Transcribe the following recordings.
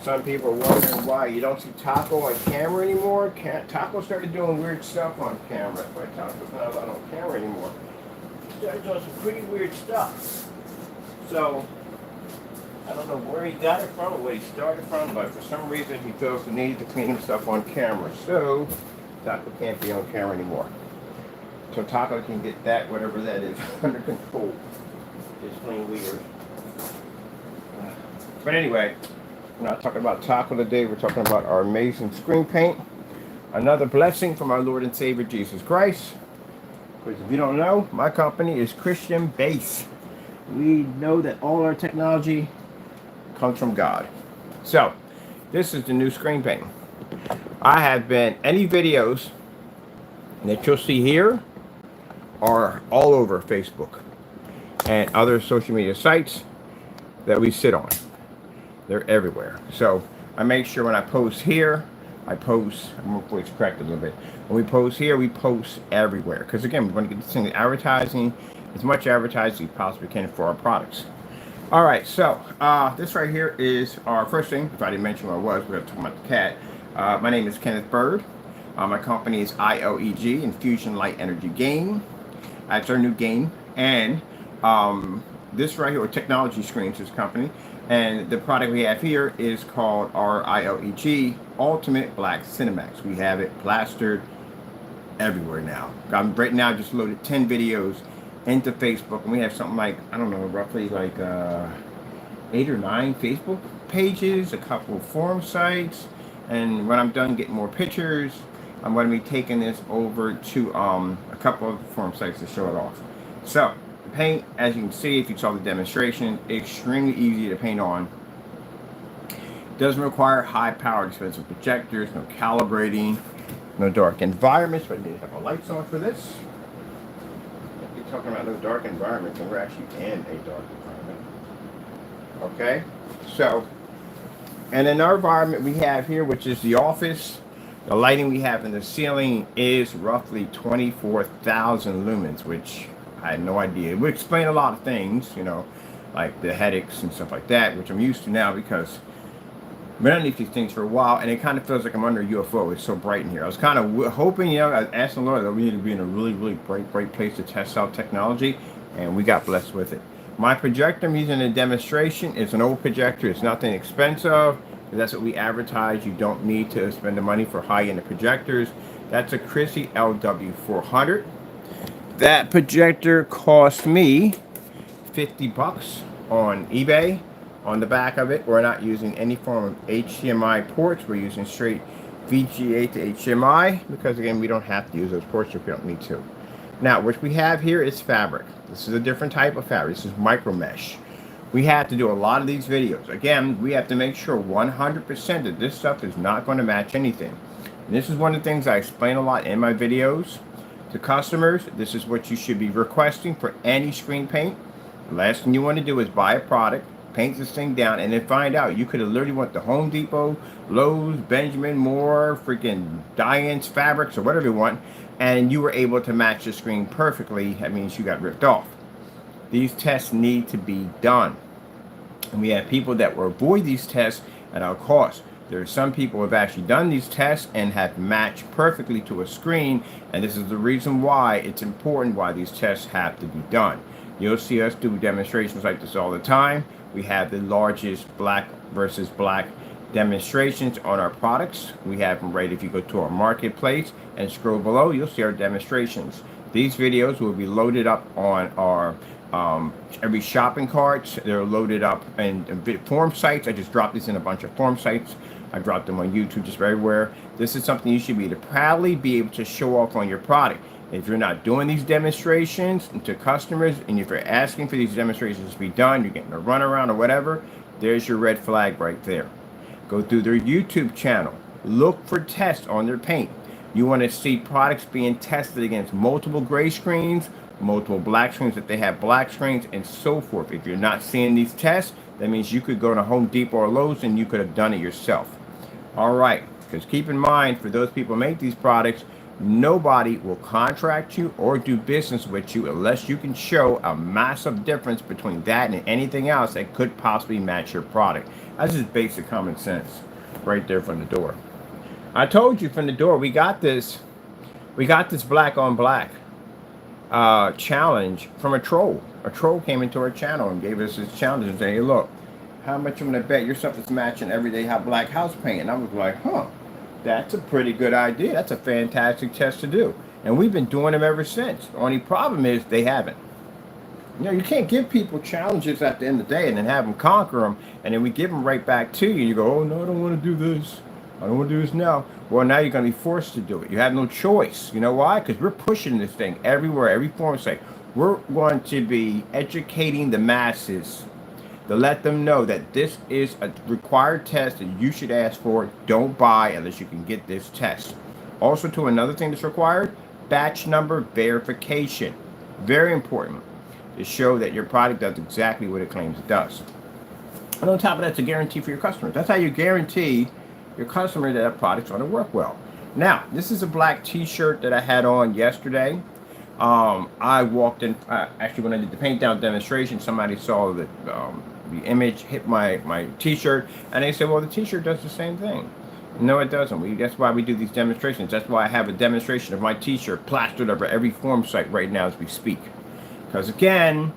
Some people are wondering why you don't see Taco on camera anymore. Taco started doing weird stuff on camera. That's why Taco's not allowed on camera anymore. He started doing some pretty weird stuff. So, I don't know where he got it from or where he started from, but for some reason he feels the need to clean himself on camera. So, Taco can't be on camera anymore. So Taco can get that, whatever that is, under control. It's plain weird. But anyway, we're not talking about Taco today. We're talking about our amazing screen paint. Another blessing from our Lord and Savior Jesus Christ. Because if you don't know, my company is Christian based. We know that all our technology comes from God. So, this is the new screen paint. I have been, any videos that you'll see here are all over Facebook and other social media sites that we sit on. They're everywhere. So I make sure when I post here, I'm going to voice correct a little bit. When we post here, we post everywhere. Because again, we want to get this thing advertising, as much advertising as we possibly can for our products. All right, so this right here is our first thing. If I didn't mention what it was, we're going to talk about the cat. My name is Kenneth Bird. My company is ILEG, Infusion Light Energy Game. That's our new game. And this right here, Technology Screens, this company. And the product we have here is called our ILEG Ultimate Black Cinematics. We have it plastered everywhere now. I'm right now just loaded 10 videos into Facebook, and we have something like, I don't know, roughly like 8 or 9 Facebook pages, a couple of forum sites. And when I'm done getting more pictures, I'm going to be taking this over to a couple of forum sites to show it off. So, the paint, as you can see, if you saw the demonstration, extremely easy to paint on. Doesn't require high-powered, expensive projectors, no calibrating, no dark environments, but I need to have my lights on for this. If you're talking about no dark environments, and we're actually in a dark environment. Okay? So, and in our environment we have here, which is the office, the lighting we have in the ceiling is roughly 24,000 lumens, which I had no idea. It would explain a lot of things, you know, like the headaches and stuff like that, which I'm used to now because I've been underneath these things for a while, and it kind of feels like I'm under a UFO. It's so bright in here. I was kind of hoping, you know, I asked the Lord that we need to be in a really, really bright place to test out technology, and we got blessed with it. My projector I'm using in a demonstration is an old projector. It's nothing expensive. That's what we advertise. You don't need to spend the money for high-end projectors. That's a Chrissy LW400. That projector cost me $50 on eBay. On the back of it, we're not using any form of HDMI ports. We're using straight VGA to HDMI because, again, we don't have to use those ports if we don't need to. Now, what we have here is fabric. This is a different type of fabric. This is micro mesh. We have to do a lot of these videos. Again, we have to make sure 100% that this stuff is not going to match anything. And this is one of the things I explain a lot in my videos to customers. This is what you should be requesting for any screen paint. The last thing you want to do is buy a product, paint this thing down, and then find out you could have literally went to Home Depot, Lowe's, Benjamin Moore, freaking Diane's Fabrics, or whatever you want, and you were able to match the screen perfectly. That means you got ripped off. These tests need to be done. And we have people that will avoid these tests at our cost. There are some people who have actually done these tests and have matched perfectly to a screen, and this is the reason why it's important why these tests have to be done. You'll see us do demonstrations like this all the time. We have the largest black versus black demonstrations on our products. We have them right if you go to our marketplace and scroll below, you'll see our demonstrations. These videos will be loaded up on our every shopping carts. They're loaded up in forum sites. I just dropped this in a bunch of forum sites. I dropped them on YouTube, just everywhere. This is something you should be to proudly be able to show off on your product. If you're not doing these demonstrations to customers, and if you're asking for these demonstrations to be done, you're getting a runaround or whatever, there's your red flag right there. Go through their YouTube channel. Look for tests on their paint. You want to see products being tested against multiple gray screens, multiple black screens, if they have black screens, and so forth. If you're not seeing these tests, that means you could go to Home Depot or Lowe's and you could have done it yourself. All right, because keep in mind, for those people who make these products, Nobody will contract you or do business with you unless you can show a massive difference between that and anything else that could possibly match your product. That's just basic common sense right there from the door. I told you from the door, we got this black on black challenge from a troll. A troll came into our channel and gave us this challenge and said, hey, look, how much I'm going to bet your stuff is matching everyday black house paint? And I was like, huh, that's a pretty good idea. That's a fantastic test to do. And we've been doing them ever since. The only problem is they haven't. You know, you can't give people challenges at the end of the day and then have them conquer them, and then we give them right back to you. And you go, oh, no, I don't want to do this. I don't want to do this now. Well, now you're going to be forced to do it. You have no choice. You know why? Because we're pushing this thing everywhere, every form. Say, we're going to be educating the masses to let them know that this is a required test that you should ask for. Don't buy unless you can get this test. Also, to another thing that's required, batch number verification. Very important to show that your product does exactly what it claims it does. And on top of that, it's a guarantee for your customers. That's how you guarantee your customer that that product's going to work well. Now, this is a black t-shirt that I had on yesterday. I walked in, actually when I did the paint down demonstration, somebody saw that the image hit my t-shirt, and they said, well, the t-shirt does the same thing. No, it doesn't. That's why we do these demonstrations. That's why I have a demonstration of my t-shirt plastered over every form site right now as we speak. Because again,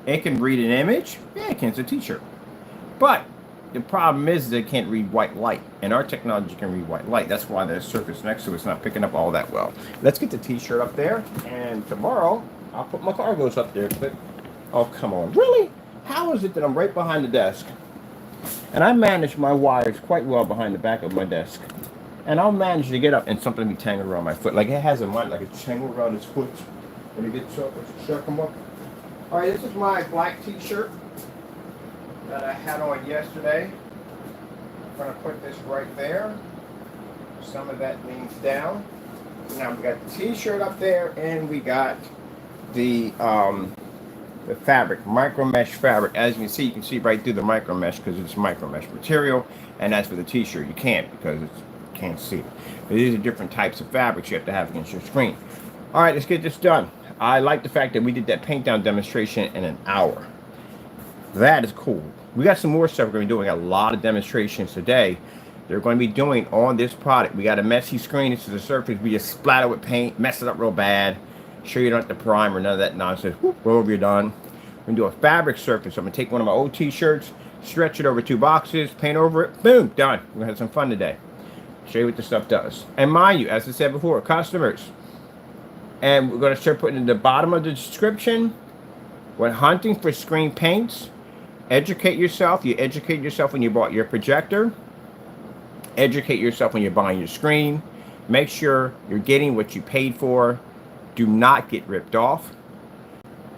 it can read an image. Yeah, it can. It's a t-shirt. But the problem is that it can't read white light. And our technology can read white light. That's why the surface next to it's not picking up all that well. Let's get the t-shirt up there. And tomorrow, I'll put my cargoes up there. But, oh, come on. Really? How is it that I'm right behind the desk? And I manage my wires quite well behind the back of my desk. And I'll manage to get up and something be tangled around my foot. Like it has a mind, like it's tangled around his foot. When it gets up, shut them up. All right, this is my black t-shirt that I had on yesterday. I'm going to put this right there. Some of that leans down. Now we got the t-shirt up there, and we got the fabric, micro mesh fabric. As you can see right through the micro mesh because it's micro mesh material, and that's for the t-shirt. You can't because you can't see it. But these are different types of fabrics you have to have against your screen. All right, let's get this done. I like the fact that we did that paint down demonstration in an hour. That is cool. We got some more stuff we're going to be doing. A lot of demonstrations today. They're going to be doing on this product. We got a messy screen. This is a surface we just splatter with paint, mess it up real bad. Sure you don't have to prime or none of that nonsense. Whoop, we're over, you're done. We're going to do a fabric surface. I'm going to take one of my old t-shirts, stretch it over 2 boxes, paint over it. Boom, done. We're going to have some fun today. Show you what this stuff does. And mind you, as I said before, customers. And we're going to start putting in the bottom of the description, when hunting for screen paints, educate yourself. You educate yourself when you bought your projector. Educate yourself when you're buying your screen. Make sure you're getting what you paid for. Do not get ripped off.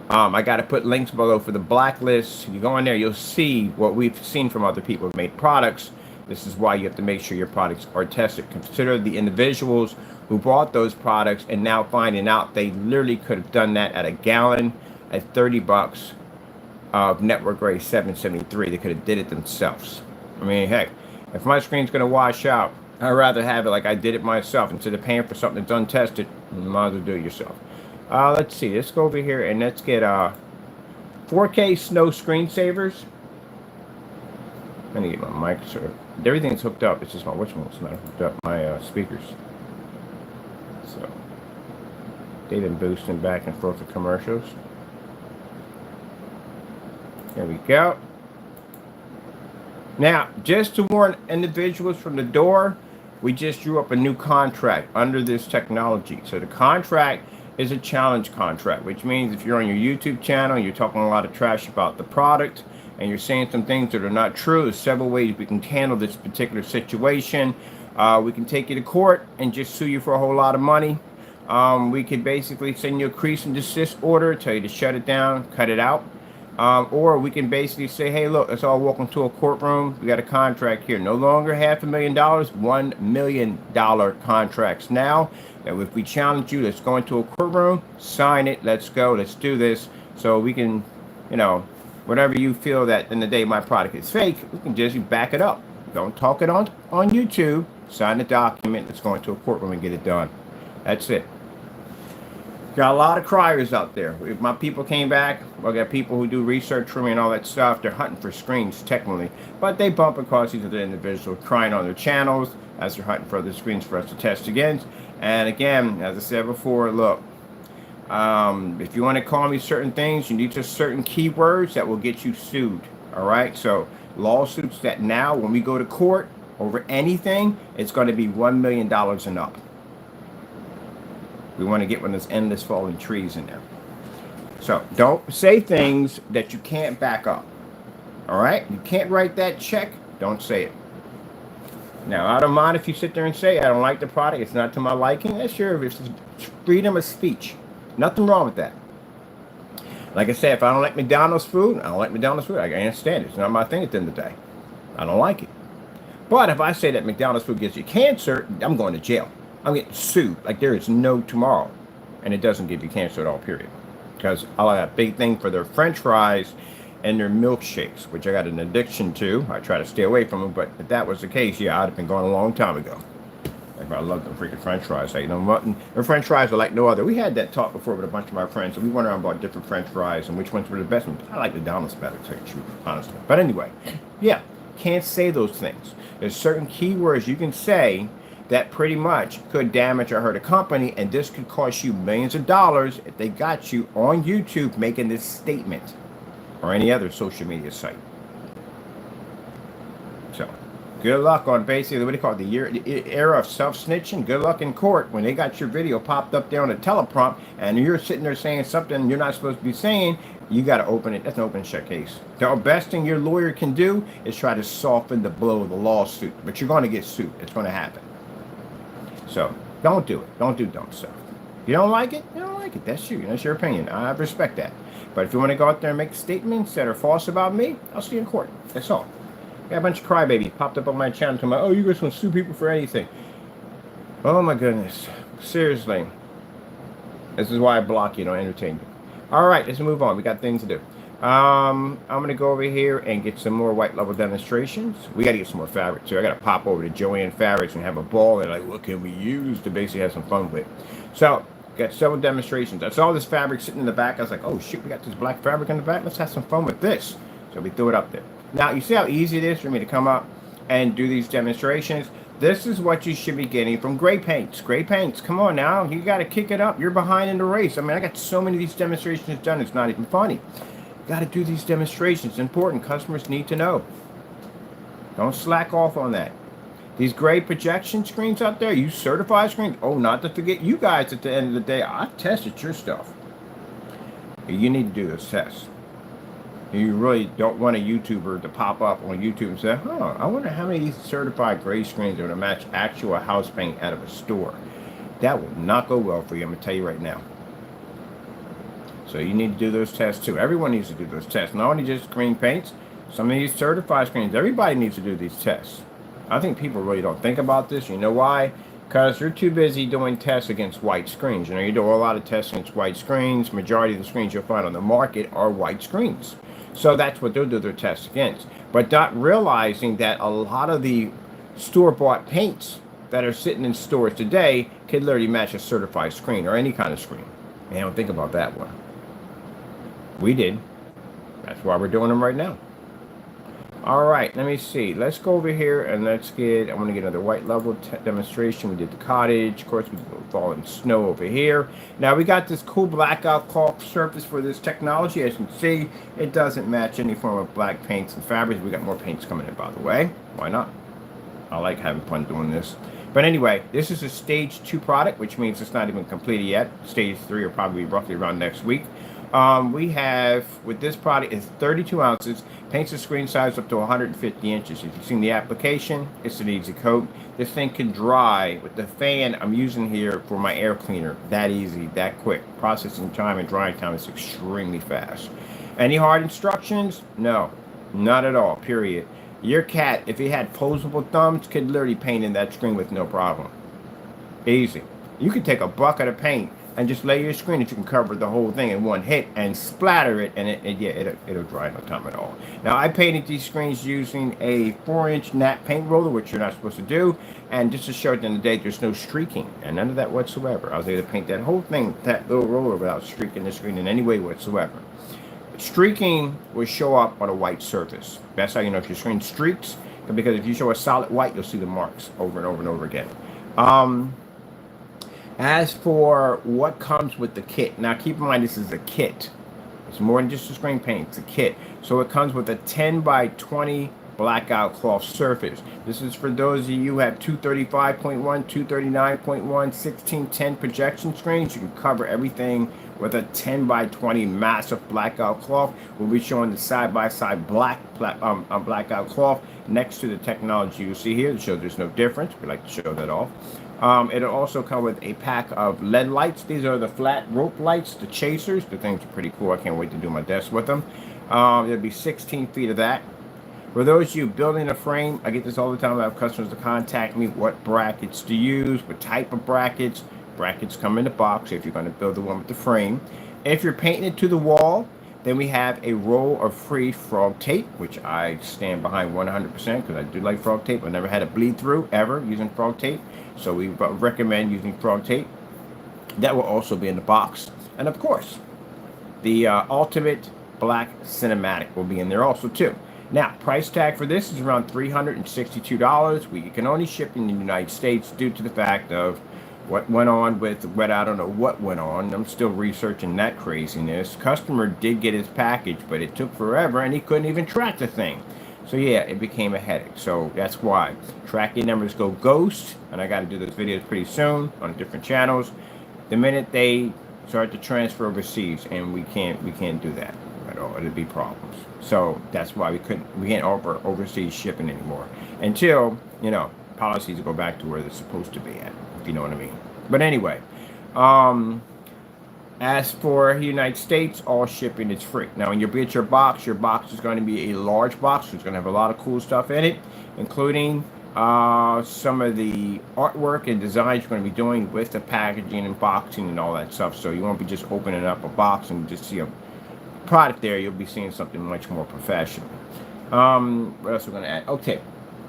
I got to put links below for the blacklist. You go in there, you'll see what we've seen from other people who've made products. This is why you have to make sure your products are tested. Consider the individuals who bought those products and now finding out they literally could have done that at a gallon at 30 bucks of network grade 773. They could have did it themselves. I mean, heck, if my screen's going to wash out, I'd rather have it like I did it myself. Instead of paying for something that's untested, you might as well do it yourself. Let's see. Let's go over here and let's get 4K snow screensavers. Let me get my mic. So everything's hooked up. It's just my whatchamacallit's not hooked up. My speakers. So they've been boosting back and forth the commercials. There we go. Now, just to warn individuals from the door, we just drew up a new contract under this technology. So the contract is a challenge contract, which means if you're on your YouTube channel, you're talking a lot of trash about the product, and you're saying some things that are not true, there's several ways we can handle this particular situation. We can take you to court and just sue you for a whole lot of money. We could basically send you a cease and desist order, tell you to shut it down, cut it out. Or we can basically say, hey, look, let's all walk into a courtroom. We got a contract here. No longer $500,000, $1 million contracts now. And if we challenge you, let's go into a courtroom, sign it, let's go, let's do this. So we can, you know, whatever you feel that in the day my product is fake, we can just back it up. Don't talk it on YouTube. Sign the document. Let's go into a courtroom and get it done. That's it. Got a lot of criers out there. If my people came back, I got people who do research for me and all that stuff. They're hunting for screens technically, but they bump across these other individuals crying on their channels as they're hunting for other screens for us to test against. And again, as I said before, look, if you want to call me certain things, you need just certain keywords that will get you sued. All right. So lawsuits that now, when we go to court over anything, it's going to be $1 million and up. We want to get one of those endless falling trees in there. So don't say things that you can't back up. All right? You can't write that check. Don't say it. Now, I don't mind if you sit there and say, I don't like the product. It's not to my liking. That's your freedom of speech. Nothing wrong with that. Like I said, if I don't like McDonald's food, I don't like McDonald's food. I can't stand it. It's not my thing at the end of the day. I don't like it. But if I say that McDonald's food gives you cancer, I'm going to jail. I'm getting sued like there is no tomorrow. And it doesn't give you cancer at all, period. Because I got a big thing for their French fries and their milkshakes, which I got an addiction to. I try to stay away from them, but if that was the case, yeah, I'd have been gone a long time ago. Like, I love them freaking French fries. I eat them mutton. Their French fries are like no other. We had that talk before with a bunch of my friends, and we went around about different French fries and which ones were the best ones. I like McDonald's better, to tell you the truth, honestly. But anyway, yeah, can't say those things. There's certain keywords you can say that pretty much could damage or hurt a company, and this could cost you millions of dollars if they got you on YouTube making this statement or any other social media site. So, good luck on basically what do you call it, the era of self-snitching. Good luck in court when they got your video popped up there on a teleprompt and you're sitting there saying something you're not supposed to be saying. You got to open it. That's an open shut case. The best thing your lawyer can do is try to soften the blow of the lawsuit, but you're going to get sued. It's going to happen. So don't do it. Don't do dumb stuff. If you don't like it, you don't like it. That's you. That's your opinion. I respect that. But if you want to go out there and make statements that are false about me, I'll see you in court. That's all. Got a bunch of crybabies popped up on my channel talking about, oh, you guys want to sue people for anything. Oh my goodness. Seriously. This is why I block you, don't entertain you. All right, let's move on. We got things to do. I'm going to go over here and get some more white level demonstrations. We got to get some more fabric too. I got to pop over to Joanne Fabrics and have a ball and like, what can we use to basically have some fun with? So, got several demonstrations. I saw this fabric sitting in the back. I was like, oh shit, we got this black fabric in the back. Let's have some fun with this. So we threw it up there. Now, you see how easy it is for me to come up and do these demonstrations? This is what you should be getting from Gray Paints. Gray Paints, come on now. You got to kick it up. You're behind in the race. I mean, I got so many of these demonstrations done, it's not even funny. Got to do these demonstrations. It's important. Customers need to know. Don't slack off on that. These gray projection screens out there, you certified screens. Oh, not to forget you guys at the end of the day. I tested your stuff. You need to do those tests. You really don't want a YouTuber to pop up on YouTube and say, huh, I wonder how many of these certified gray screens are going to match actual house paint out of a store. That will not go well for you, I'm going to tell you right now. So you need to do those tests too. Everyone needs to do those tests. Not only just green paints, some of these certified screens. Everybody needs to do these tests. I think people really don't think about this. You know why? Because you're too busy doing tests against white screens. You know, you do a lot of tests against white screens. Majority of the screens you'll find on the market are white screens. So that's what they'll do their tests against. But not realizing that a lot of the store-bought paints that are sitting in stores today can literally match a certified screen or any kind of screen. Man, don't think about that one. We did. That's why we're doing them right now. All right, let me see. Let's go over here and let's get, I want to get another white level demonstration. We did the cottage. Of course, we did the falling snow over here. Now, we got this cool blackout caulk surface for this technology. As you can see, it doesn't match any form of black paints and fabrics. We got more paints coming in, by the way. Why not? I like having fun doing this. But anyway, this is a stage 2 product, which means it's not even completed yet. Stage 3 will probably be roughly around next week. We have, with this product, is 32 ounces, paints the screen size up to 150 inches. If you've seen the application, it's an easy coat. This thing can dry with the fan I'm using here for my air cleaner. That easy, that quick. Processing time and drying time is extremely fast. Any hard instructions? No, not at all, period. Your cat, if he had posable thumbs, could literally paint in that screen with no problem. Easy. You could take a bucket of paint and just lay your screen that you can cover the whole thing in one hit and splatter it, and it'll dry in no time at all. Now, I painted these screens using a 4-inch nap paint roller, which you're not supposed to do, and just to show at the end of the day, there's no streaking and none of that whatsoever. I was able to paint that whole thing, that little roller, without streaking the screen in any way whatsoever. Streaking will show up on a white surface. That's how you know if your screen streaks, because if you show a solid white, you'll see the marks over and over and over again. As for what comes with the kit, now keep in mind this is a kit. It's more than just a screen paint, it's a kit. So it comes with a 10 by 20 blackout cloth surface. This is for those of you who have 235.1, 239.1, 1610 projection screens. You can cover everything with a 10 by 20 massive blackout cloth. We'll be showing the side-by-side blackout cloth next to the technology you see here to show there's no difference. We like to show that off. It'll also come with a pack of LED lights. These are the flat rope lights, the chasers. The things are pretty cool. I can't wait to do my desk with them. There'll be 16 feet of that. For those of you building a frame, I get this all the time. I have customers to contact me what brackets to use, what type of brackets. Brackets come in the box if you're going to build the one with the frame. If you're painting it to the wall, then we have a roll of free frog tape, which I stand behind 100% because I do like frog tape. I've never had a bleed through ever using frog tape. So we recommend using frog tape. That will also be in the box. And of course, the Ultimate Black Cinematic will be in there also too. Now, price tag for this is around $362. We can only ship in the United States due to the fact of what went on with wet. I don't know what went on. I'm still researching that craziness. Customer did get his package, but it took forever and he couldn't even track the thing. So yeah, it became a headache. So that's why tracking numbers go ghost, and I got to do those videos pretty soon on different channels. The minute they start to transfer overseas, and we can't do that at all. It'll be problems. So that's why we can't offer overseas shipping anymore until, you know, policies go back to where they're supposed to be at, if you know what I mean. But anyway, as for the United States, all shipping is free. Now, when you get your box is going to be a large box. So it's going to have a lot of cool stuff in it, including some of the artwork and designs you're going to be doing with the packaging and boxing and all that stuff. So you won't be just opening up a box and just see a product there. You'll be seeing something much more professional. What else we're going to add? Okay.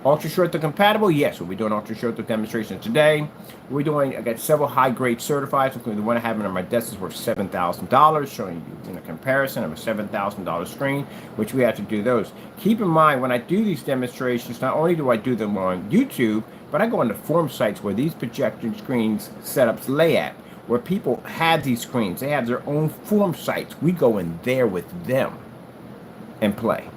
Ultra short to compatible, yes, we'll be doing ultra short to demonstrations today. I got several high grade certifieds, including the one I have on my desk is worth $7,000, showing you in a comparison of a $7,000 screen, which we have to do those. Keep in mind, when I do these demonstrations, not only do I do them on YouTube, but I go on the forum sites where these projector screens setups lay at, where people have these screens. They have their own forum sites. We go in there with them and play.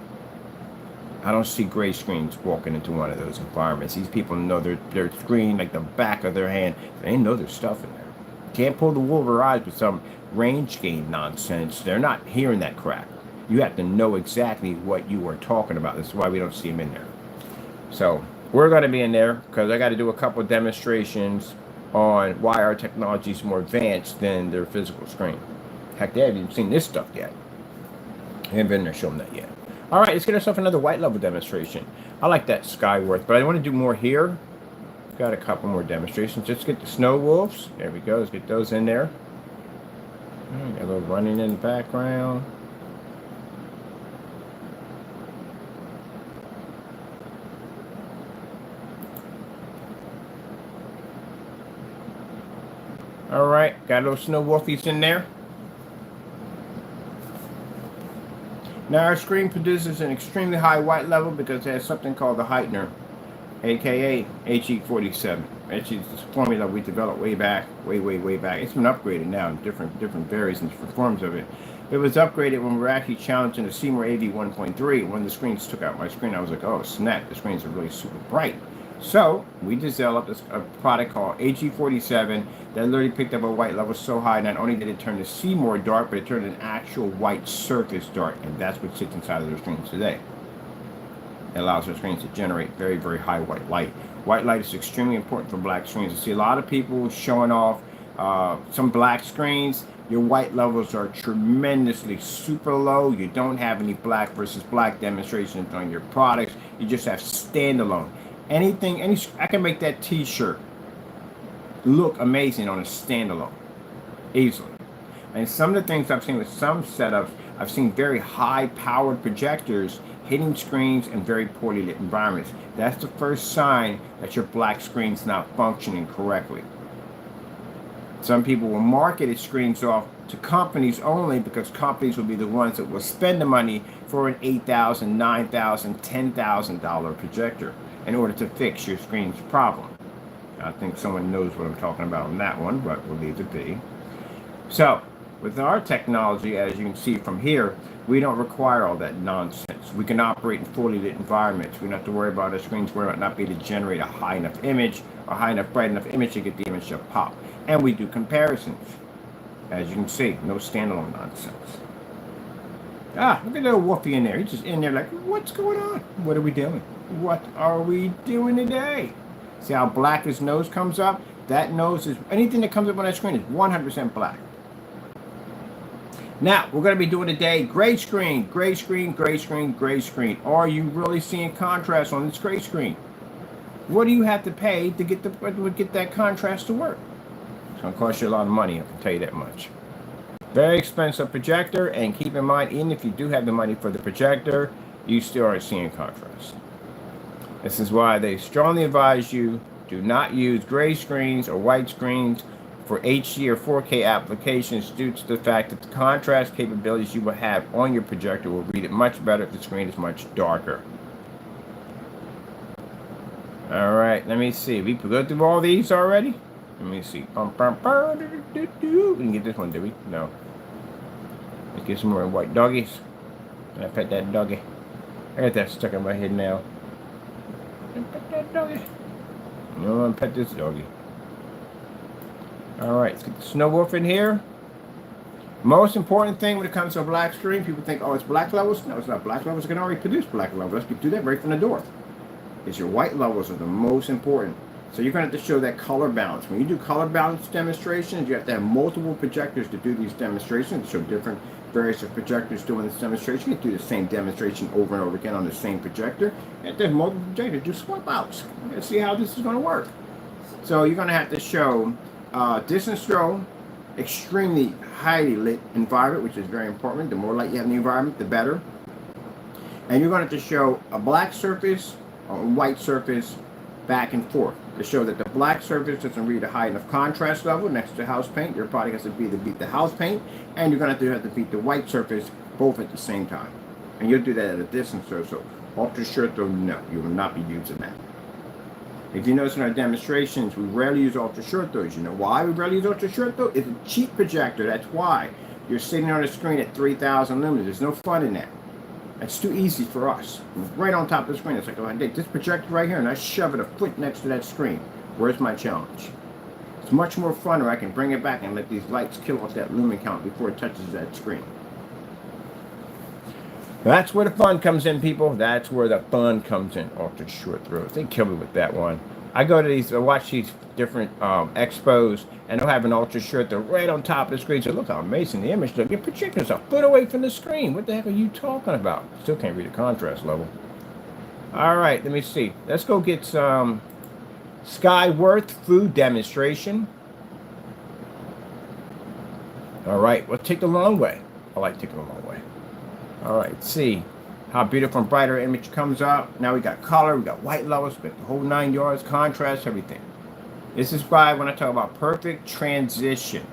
I don't see gray screens walking into one of those environments. These people know their screen like the back of their hand. They know there's stuff in there. Can't pull the wool over their eyes with some range gain nonsense. They're not hearing that crap. You have to know exactly what you are talking about. That's why we don't see them in there. So we're going to be in there because I got to do a couple of demonstrations on why our technology is more advanced than their physical screen. Heck, they haven't even seen this stuff yet. I haven't been there showing that yet. All right, let's get ourselves another white level demonstration. I like that Skyworth, but I want to do more here. Got a couple more demonstrations. Let's get the snow wolves. There we go. Let's get those in there. Got a little running in the background. All right, got a little snow wolfies in there. Now our screen produces an extremely high white level because it has something called the Heitner, aka HE47. It's a formula we developed way back. It's been upgraded now in different variations, different forms of it. It was upgraded when we were actually challenging the Seymour AV 1.3. When the screens took out my screen, I was like, oh snap, the screens are really super bright. So we developed a product called HE47 that literally picked up a white level so high, not only did it turn the Seymour dark, but it turned an actual white surface dark, and that's what sits inside of their screens today. It allows their screens to generate very, very high white light. White light is extremely important for black screens. I see a lot of people showing off some black screens. Your white levels are tremendously super low. You don't have any black versus black demonstrations on your products. You just have standalone. I can make that t-shirt look amazing on a standalone. easily. And some of the things I've seen with some setups, I've seen very high-powered projectors hitting screens in very poorly lit environments. That's the first sign that your black screen's not functioning correctly. Some people will market its screens off to companies only because companies will be the ones that will spend the money for an $8,000, $9,000, $10,000 projector in order to fix your screen's problem. I think someone knows what I'm talking about on that one, but we'll leave it be. So, with our technology, as you can see from here, we don't require all that nonsense. We can operate in fully lit environments. We don't have to worry about our screens worry about not being able to generate a high enough image or high enough bright enough image to get the image to pop. And we do comparisons. As you can see, no standalone nonsense. Ah, look at little Wolfie in there. He's just in there like, what's going on? What are we doing? What are we doing today? See how black his nose comes up? That nose is, anything that comes up on that screen is 100% black. Now, we're going to be doing today gray screen, gray screen, gray screen, gray screen. Are you really seeing contrast on this gray screen? What do you have to pay to get that contrast to work? It's going to cost you a lot of money, I can tell you that much. Very expensive projector, and keep in mind, even if you do have the money for the projector, you still aren't seeing contrast. This is why they strongly advise you do not use gray screens or white screens for HD or 4K applications due to the fact that the contrast capabilities you will have on your projector will read it much better if the screen is much darker. All right, let me see. We go through all these already? Let me see. We didn't get this one, did we? No. Let's get some more white doggies. Can I pet that doggy? I got that stuck in my head now. Pet that doggy. No, I'm gonna pet this doggy. Alright, let's get the snow wolf in here. Most important thing when it comes to a black screen, people think, oh, it's black levels. No, it's not black levels. It can already produce black levels. Let's do that right from the door. Is your white levels are the most important. So you're going to have to show that color balance. When you do color balance demonstrations, you have to have multiple projectors to do these demonstrations, to show different various projectors doing this demonstration. You can do the same demonstration over and over again on the same projector. And there's multiple projectors, do swap outs. Let's see how this is going to work. So you're going to have to show distance throw, extremely highly lit environment, which is very important. The more light you have in the environment, the better. And you're going to have to show a black surface, a white surface, back and forth to show that the black surface doesn't read a high enough contrast level next to house paint. Your product has to beat the house paint, and you're going to have to beat the white surface both at the same time. And you'll do that at a distance throw. So ultra short throw, no, you will not be using that. If you notice in our demonstrations, we rarely use ultra short throws. You know why we rarely use ultra short throw? It's a cheap projector. That's why. You're sitting on a screen at 3,000 lumens. There's no fun in that. That's too easy for us. Right on top of the screen. It's like, oh, I take this projector right here and I shove it a foot next to that screen. Where's my challenge? It's much more fun where I can bring it back and let these lights kill off that lumen count before it touches that screen. That's where the fun comes in, people. That's where the fun comes in. Ultra short throws. They kill me with that one. I go to these, I watch these different expos, and they'll have an ultra short throw right on top of the screen. So look how amazing the image looks. Your projector's a foot away from the screen. What the heck are you talking about? Still can't read the contrast level. All right, let me see. Let's go get some Skyworth food demonstration. All right, we'll take the long way. I like taking the long way. All right, let's see how beautiful and brighter image comes up. Now we got color, we got white levels, we got the whole 9 yards, contrast, everything. This is why when I talk about perfect transition,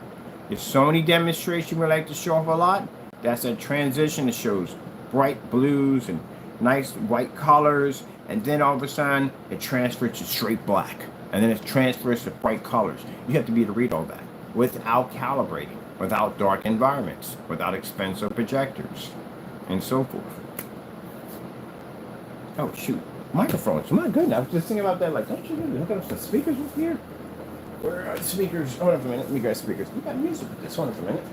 there's so many demonstrations we like to show off a lot. That's a transition that shows bright blues and nice white colors, and then all of a sudden it transfers to straight black, and then it transfers to bright colors. You have to be able to read all that without calibrating, without dark environments, without expensive projectors, and so forth. Oh shoot, microphones, my goodness, I was just thinking about that, like, don't you look at some speakers up here? Where are the speakers? Hold on for a minute, let me grab speakers. We got music with this, hold on for a minute.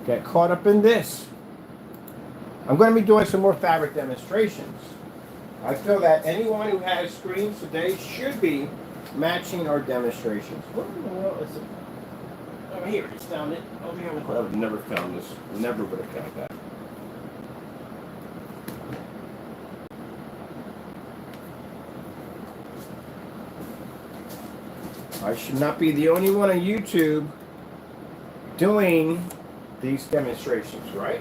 Got caught up in this. I'm going to be doing some more fabric demonstrations. I feel that anyone who has screens today should be matching our demonstrations. What in the world is it? Oh, here, it's found it. Oh, yeah, I would have never found this. Never would have found that. I should not be the only one on YouTube doing these demonstrations, right?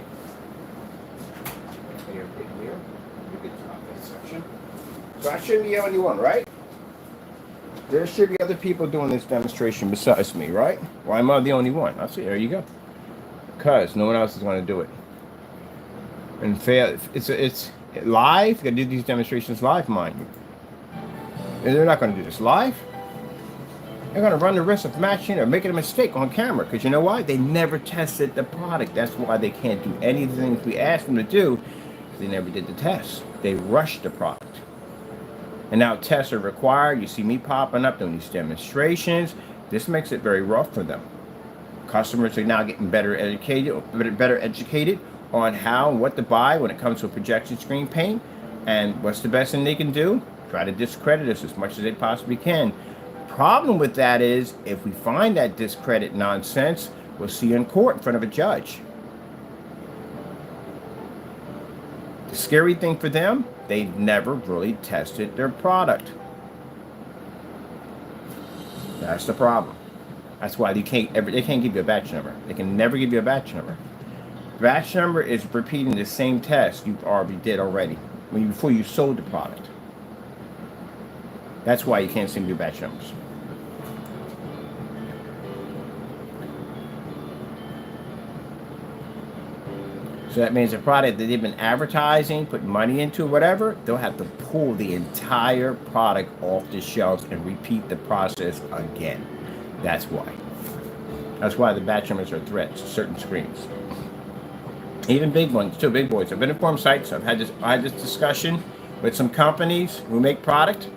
Here, you can drop that section. So I shouldn't be the only one, right? There should be other people doing this demonstration besides me, right? Why am I the only one? I see. There you go. Because no one else is going to do it. And fail. It's live. You got to do these demonstrations live, mind you. And they're not going to do this live. They're going to run the risk of matching or making a mistake on camera. Because you know why? They never tested the product. That's why they can't do any of the things we asked them to do. They never did the test. They rushed the product. And now tests are required. You see me popping up doing these demonstrations. This makes it very rough for them. Customers are now getting better educated on how and what to buy when it comes to a projection screen paint. And what's the best thing they can do? Try to discredit us as much as they possibly can. Problem with that is, if we find that discredit nonsense, we'll see you in court in front of a judge. The scary thing for them, they've never really tested their product. That's the problem. That's why they can't give you a batch number. They can never give you a batch number. Batch number is repeating the same test you already did before you sold the product. That's why you can't seem to do batch numbers. So that means a product that they've been advertising, put money into, whatever, they'll have to pull the entire product off the shelves and repeat the process again. That's why. That's why the batch numbers are threats to certain screens. Even big ones, too, big boys. I've been informed sites. I had this discussion with some companies who make product,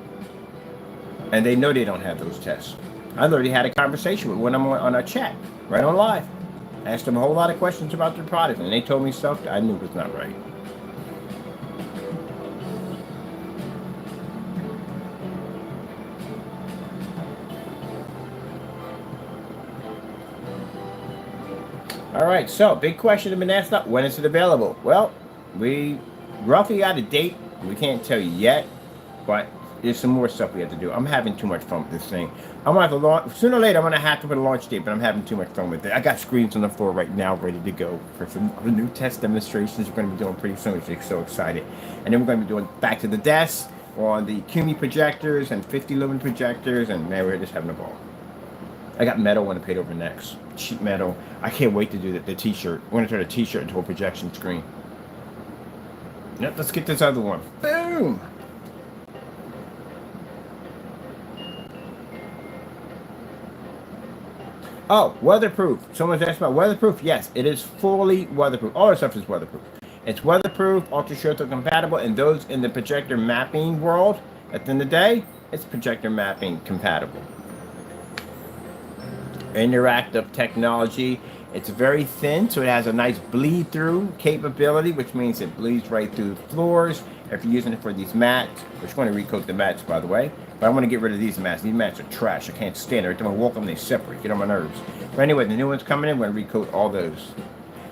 and they know they don't have those tests. I literally had a conversation with one of them on a chat, right on live. Asked them a whole lot of questions about their product, and they told me stuff that I knew was not right. All right, so big question has been asked up. When is it available? Well, we roughly got a date. We can't tell you yet, but there's some more stuff we have to do. I'm having too much fun with this thing. I'm gonna have to launch sooner or later. I'm gonna have to put a launch date, but I'm having too much fun with it. I got screens on the floor right now, ready to go for some new test demonstrations we're gonna be doing pretty soon. So I'm so excited. And then we're gonna be doing back to the desk on the CUNY projectors and 50 lumen projectors, and man, we're just having a ball. I got metal when I paid over next. Sheet metal. I can't wait to do the t-shirt. We're gonna turn a t-shirt into a projection screen. Yep, let's get this other one. Boom! Oh, weatherproof. Someone's asked about weatherproof. Yes, it is fully weatherproof. All the stuff is weatherproof. It's weatherproof, ultra-short compatible, and those in the projector mapping world, at the end of the day, it's projector mapping compatible. Interactive technology. It's very thin, so it has a nice bleed-through capability, which means it bleeds right through floors. If you're using it for these mats, which we're going to recoat the mats, by the way. But I want to get rid of these mats. These mats are trash. I can't stand it. Every time I walk them, they separate. Get on my nerves. But anyway, the new ones coming in, we're going to recoat all those.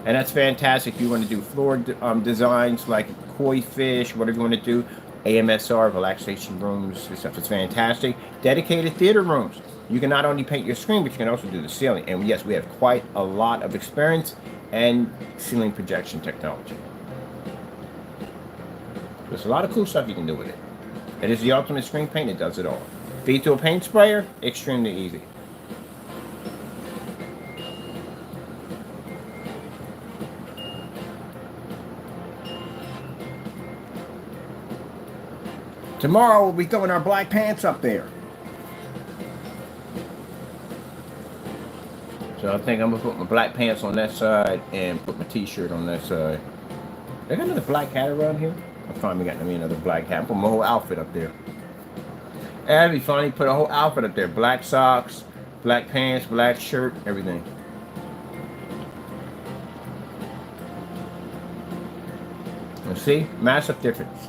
And that's fantastic. You want to do floor designs like koi fish, whatever you want to do. AMSR, relaxation rooms, this stuff is fantastic. Dedicated theater rooms. You can not only paint your screen, but you can also do the ceiling. And yes, we have quite a lot of experience and ceiling projection technology. There's a lot of cool stuff you can do with it. It is the ultimate screen paint. It does it all. Feed to a paint sprayer, extremely easy. Tomorrow we'll be throwing our black pants up there. So I think I'm gonna put my black pants on that side and put my t-shirt on that side. They got another black hat around here? I finally got me another black hat. Put my whole outfit up there. That'd be funny. Put a whole outfit up there. Black socks, black pants, black shirt, everything. And see? Massive difference.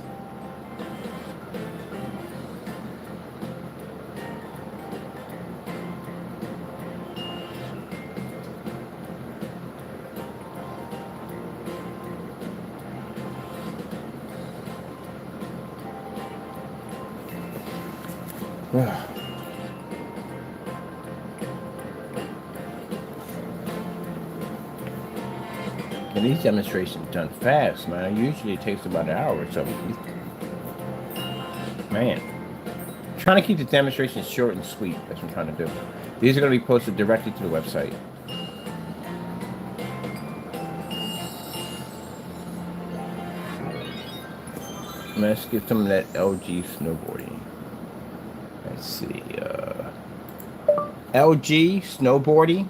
And these demonstrations done fast, man. Usually it takes about an hour or so. Man. Trying to keep the demonstrations short and sweet. That's what I'm trying to do. These are going to be posted directly to the website. Let's get some of that LG snowboarding. Let's see. LG snowboarding.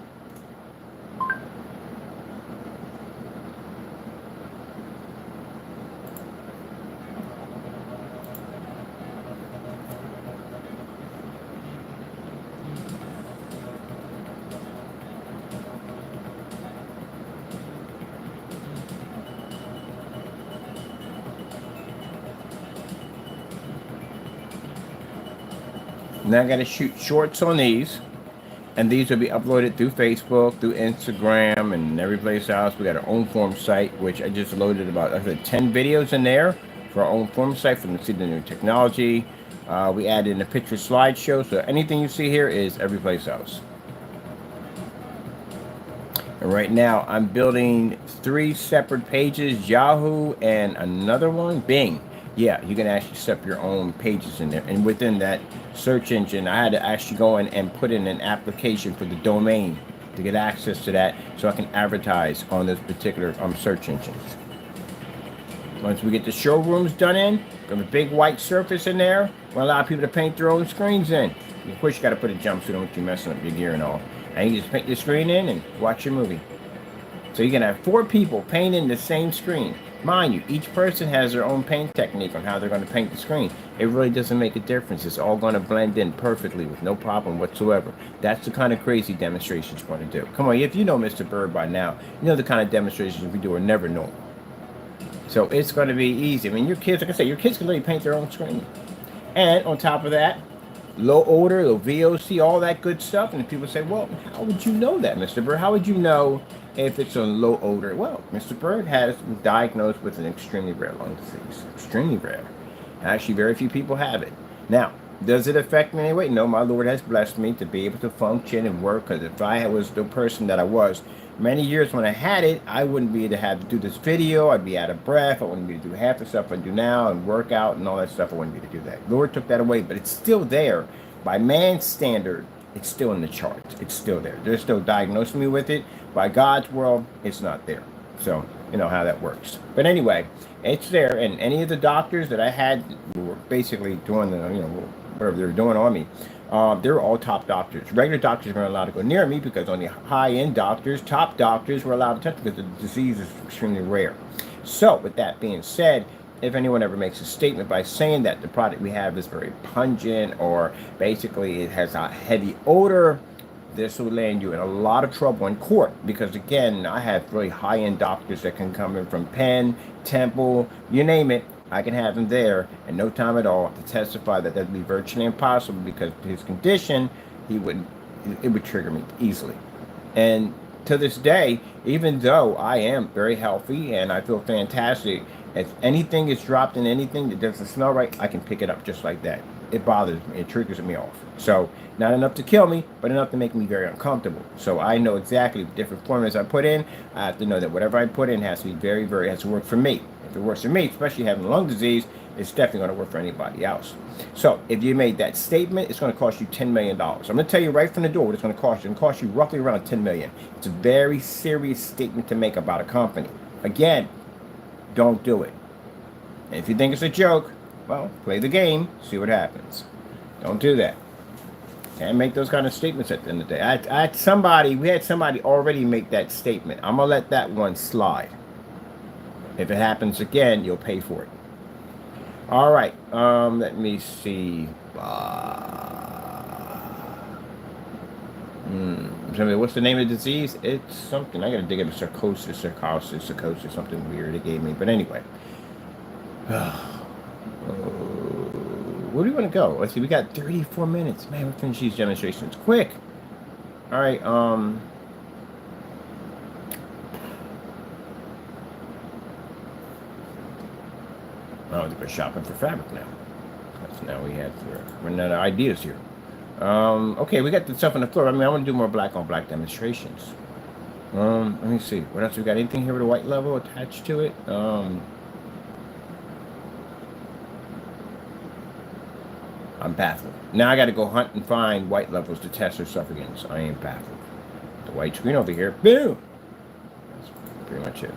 Now I got to shoot shorts on these, and these will be uploaded through Facebook, through Instagram, and every place else. We got our own form site, which I just loaded about, I think, 10 videos in there for our own form site for them to see the new technology. We added in a picture slideshow, so anything you see here is every place else. And right now, I'm building 3 separate pages, Yahoo and another one, Bing. Yeah, you can actually set up your own pages in there. And within that search engine, I had to actually go in and put in an application for the domain to get access to that so I can advertise on those particular search engines. Once we get the showrooms done in, we have a big white surface in there. We'll allow people to paint their own screens in. Of course, you got to put a jumpsuit on if you're messing up your gear and all. And you just paint your screen in and watch your movie. So you can have 4 people painting the same screen. Mind you, each person has their own paint technique on how they're going to paint the screen. It really doesn't make a difference. It's all going to blend in perfectly with no problem whatsoever. That's the kind of crazy demonstrations we're going to do. Come on, if you know Mr. Bird by now, you know the kind of demonstrations we do are never normal. So it's going to be easy. I mean, your kids, like I said, your kids can literally paint their own screen. And on top of that, low odor, low VOC, all that good stuff. And people say, well, how would you know that, Mr. Bird? How would you know if it's a low odor? Well, Mr. Bird has been diagnosed with an extremely rare lung disease. Extremely rare. Actually, very few people have it. Now, does it affect me in any way? No, my Lord has blessed me to be able to function and work. Because if I was the person that I was many years when I had it, I wouldn't be able to have to do this video. I'd be out of breath. I wouldn't be able to do half the stuff I do now and work out and all that stuff. I wouldn't be able to do that. Lord took that away, but it's still there. By man's standard, it's still in the charts. It's still there. They're still diagnosing me with it. By God's world, it's not there. So, you know how that works. But anyway, it's there. And any of the doctors that I had who were basically doing the, whatever they were doing on me, they're all top doctors. Regular doctors weren't allowed to go near me because only high-end doctors, top doctors were allowed to touch because the disease is extremely rare. So, with that being said, if anyone ever makes a statement by saying that the product we have is very pungent or basically it has a heavy odor, this will land you in a lot of trouble in court because, again, I have really high-end doctors that can come in from Penn, Temple, you name it. I can have him there in no time at all to testify that that'd be virtually impossible because his condition, it would trigger me easily. And to this day, even though I am very healthy and I feel fantastic, if anything is dropped in anything that doesn't smell right, I can pick it up just like that. It bothers me. It triggers me off. So not enough to kill me, but enough to make me very uncomfortable. So I know exactly the different formulas I put in. I have to know that whatever I put in has to be has to work for me. If it works for me, especially having lung disease, it's definitely going to work for anybody else. So if you made that statement, it's going to cost you $10 million. I'm going to tell you right from the door what it's going to cost you. It's going to cost you roughly around $10 million. It's a very serious statement to make about a company. Again, don't do it. And if you think it's a joke, well, play the game, see what happens. Don't do that. Can't make those kind of statements at the end of the day. We had somebody already make that statement. I'm going to let that one slide. If it happens again, you'll pay for it. All right. Let me see. What's the name of the disease? It's something. I got to dig into psychosis, something weird it gave me. But anyway. Where do you want to go? Let's see. We got 34 minutes. Man, we're finishing these demonstrations quick. All right. We're shopping for fabric now. That's now we're running out of ideas here. Okay, we got the stuff on the floor. I mean, I want to do more black on black demonstrations. Let me see. What else we got? Anything here with a white level attached to it? I'm baffled. Now I got to go hunt and find white levels to test their stuff against. I am baffled. The white screen over here. Boom! That's pretty much it.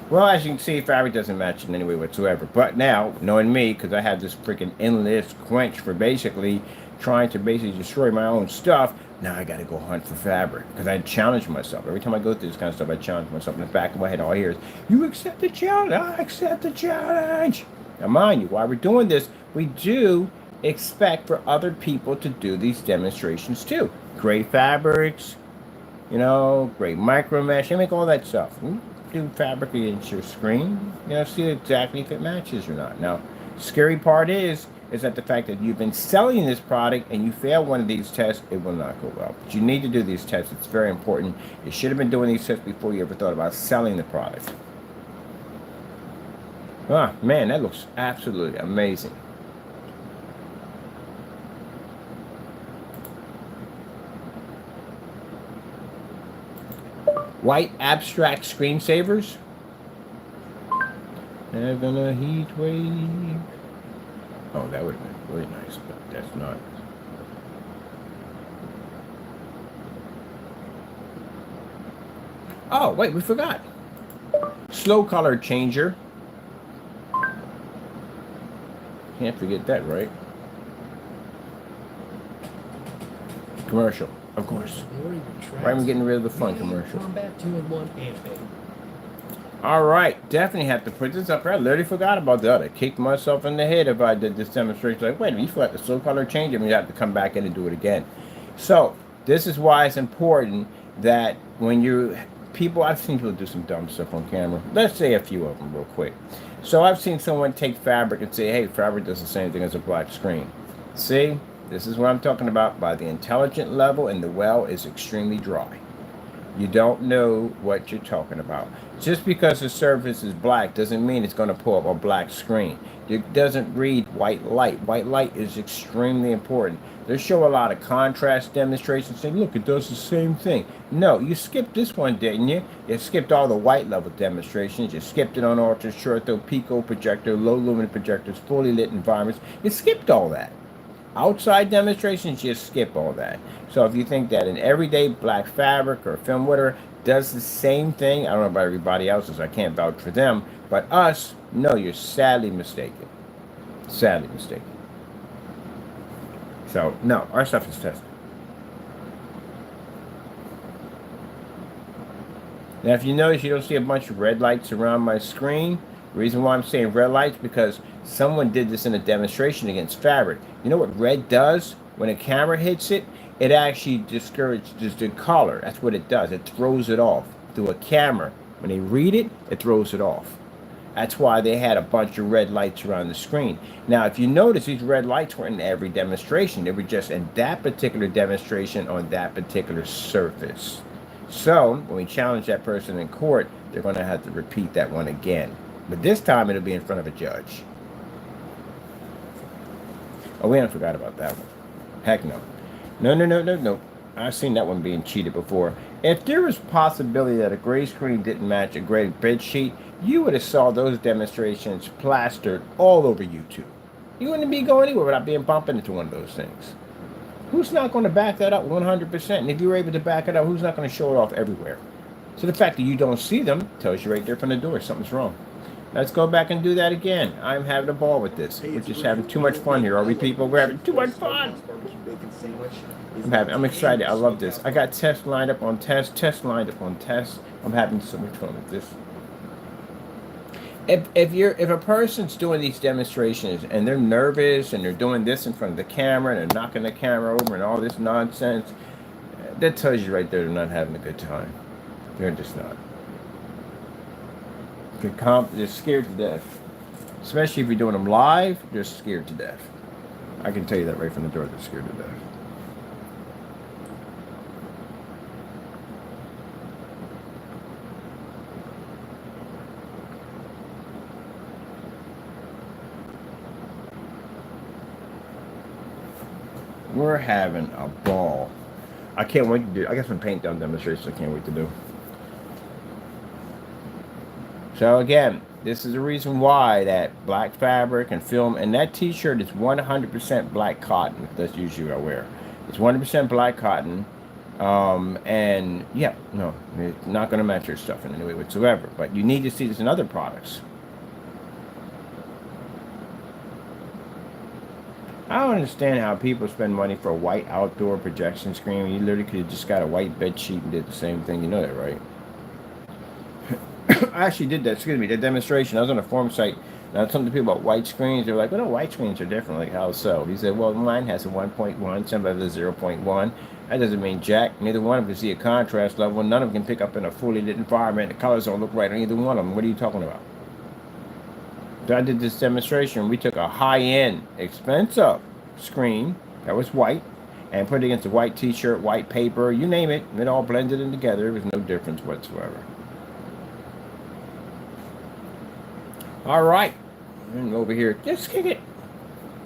Well, as you can see, fabric doesn't match in any way whatsoever. But now, knowing me, because I have this freaking endless quench for basically trying to basically destroy my own stuff, now I got to go hunt for fabric. Because I challenge myself. Every time I go through this kind of stuff, I challenge myself. In the back of my head, all I hear is, you accept the challenge. I accept the challenge. Now, mind you, while we're doing this, we do expect for other people to do these demonstrations too. Gray fabrics, you know, great micro mesh. I make all that stuff. Do fabric against your screen, you know, see exactly if it matches or not. Now, scary part is that the fact that you've been selling this product and you fail one of these tests, it will not go well. But you need to do these tests. It's very important. You should have been doing these tests before you ever thought about selling the product. Ah, man, that looks absolutely amazing. White abstract screensavers. Having a heat wave. Oh, that would have been really nice, but that's not. Oh, wait, we forgot. Slow color changer. Can't forget that, right? Commercial, of course. Right, I'm getting rid of the fun commercial. Combat 2-in-1 campaign. All right, definitely have to put this up here. I literally forgot about that. I kicked myself in the head if I did this demonstration. Like, wait a minute, you forgot the slow color change. I mean, you have to come back in and do it again. So this is why it's important that when you people, I've seen people do some dumb stuff on camera. Let's say a few of them real quick. So I've seen someone take fabric and say, hey, fabric does the same thing as a black screen. See, this is what I'm talking about. By the intelligent level, and the well is extremely dry. You don't know what you're talking about. Just because the surface is black doesn't mean it's going to pull up a black screen. It doesn't read white light. White light is extremely important. They show a lot of contrast demonstrations saying, look, it does the same thing. No, you skipped this one, didn't you? You skipped all the white level demonstrations. You skipped it on ultra short, though, pico projector, low lumen projectors, fully lit environments. You skipped all that. Outside demonstrations, just skip all that. So if you think that an everyday black fabric or film whatever does the same thing, I don't know about everybody else's, I can't vouch for them, but us, no, you're sadly mistaken. Sadly mistaken. So, no, our stuff is tested. Now, if you notice, you don't see a bunch of red lights around my screen. The reason why I'm saying red lights, because someone did this in a demonstration against fabric. You know what red does? When a camera hits it, it actually discourages the color. That's what it does. It throws it off. Through a camera, when they read it, it throws it off. That's why they had a bunch of red lights around the screen. Now, if you notice, these red lights weren't in every demonstration. They were just in that particular demonstration on that particular surface. So, when we challenge that person in court, they're going to have to repeat that one again. But this time, it'll be in front of a judge. Oh, we haven't forgot about that one. Heck no. No. I've seen that one being cheated before. If there was possibility that a gray screen didn't match a gray bed sheet, you would have saw those demonstrations plastered all over YouTube. You wouldn't be going anywhere without being bumping into one of those things. Who's not going to back that up 100%? And if you're able to back it up, who's not going to show it off everywhere? So the fact that you don't see them tells you right there from the door something's wrong. Let's go back and do that again. I'm having a ball with this. We're just having too much fun here, are we, people? We're having too much fun. I'm excited. I love this. I got tests lined up on tests lined up on tests. I'm having so much fun with this. If a person's doing these demonstrations and they're nervous and they're doing this in front of the camera and they're knocking the camera over and all this nonsense, that tells you right there they're not having a good time. They're just not. They're scared to death. Especially if you're doing them live, they're scared to death. I can tell you that right from the door, they're scared to death. We're having a ball. I can't wait to do. I got some paint down demonstrations I can't wait to do. So again, this is the reason why that black fabric and film, and that t-shirt is 100% black cotton. That's usually what I wear. It's 100% black cotton. And yeah, no, it's not going to match your stuff in any way whatsoever. But you need to see this in other products. I don't understand how people spend money for a white outdoor projection screen. You literally could have just got a white bed sheet and did the same thing. You know that, right? I actually did that, excuse me, that demonstration. I was on a forum site, and I was talking to people about white screens. They were like, well, no, white screens are different. Like, how so? He said, well, mine has a 1.1, some of it is 0.1. That doesn't mean jack. Neither one of them can see a contrast level. None of them can pick up in a fully lit environment. The colors don't look right on either one of them. What are you talking about? So I did this demonstration. We took a high-end, expensive screen that was white and put it against a white t-shirt, white paper, you name it. It all blended in together. There was no difference whatsoever. All right. And over here, let's kick it.